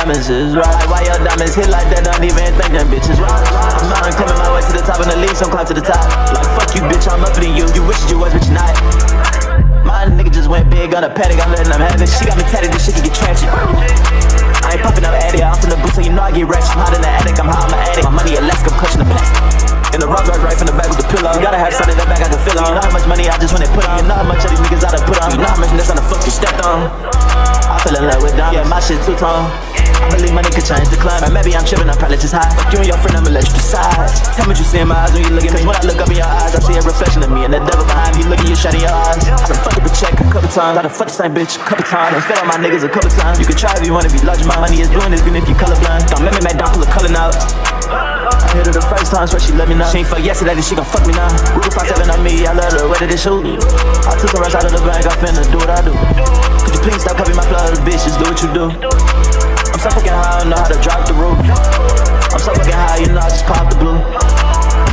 diamonds is right. Like, why your diamonds hit like that? Don't even think them bitches right. I'm coming my way to the top and the leaves, I'm climb to the top. Like, fuck you, bitch, I'm up than you. You wish you was, but you're not. My nigga just went big on a paddock, I'm letting them have it. She got me tatted, this shit can get trashy. I ain't popping up addy, I'm from the booth, so you know I get ratchet. I'm hot in the attic, I'm hot, I'm an addict. My money elastic, I'm clutching the plastic. In the Rolls Royce right from the back with the pillow. You gotta have something in the back I can feel on. You know how much money I just wanna put on. You know how much of these niggas I done put on. You know how much this on the fuck you stepped on. I fell in love with diamonds, yeah, my shit two-tone. I believe money could change the climate. Maybe I'm tripping, I'm probably just high. Fuck you and your friend, I'ma let you decide. Tell me what you see in my eyes when you look at me. Cause when I look up in your eyes, I see a reflection of me. And the devil behind me, look at you, shut in your eyes. I done fucked up a check a couple times. I done fucked the same bitch a couple times. I done fed on my niggas a couple times. You can try if you wanna be large, my money is blue and it's green if you colorblind. Don't let me make down, pull the color out. I hit her the first time, swear she let me know. She ain't fuck yesterday, then she gon' fuck me now. Rule 5-7 on me, I love the way that it shoot. I took some rest out of the bank, I finna do what I do. Could you please stop copying my flow, bitch, just do what you do. I'm so fucking high, I don't know how to drop the roof. I'm so fucking high, you know I just pop the blue.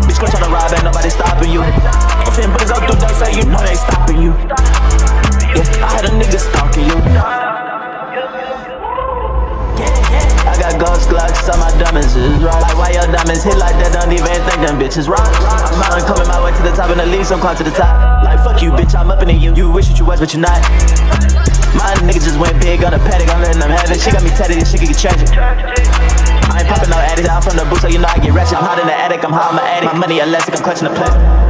Bitch, go try to ride back, nobody stopping you. If them bullies go through, don't say you know they stopping you. Yeah, I had a nigga stalking you. I got ghost Glocks, all my diamonds is right. Like, why your diamonds hit like that? Don't even think them bitches right. I'm coming my way to the top and the leaves, I'm climb to the top. Like, fuck you, bitch, I'm up in you. You wish that you was, but you're not. My nigga just went big on the paddock, I'm letting them have it. She got me tatted, this shit can get tragic. I ain't popping no addict, I'm from the booth, so you know I get ratchet. I'm hot in the attic, I'm hot, I'm an addict. My money elastic, I'm clutching the plastic.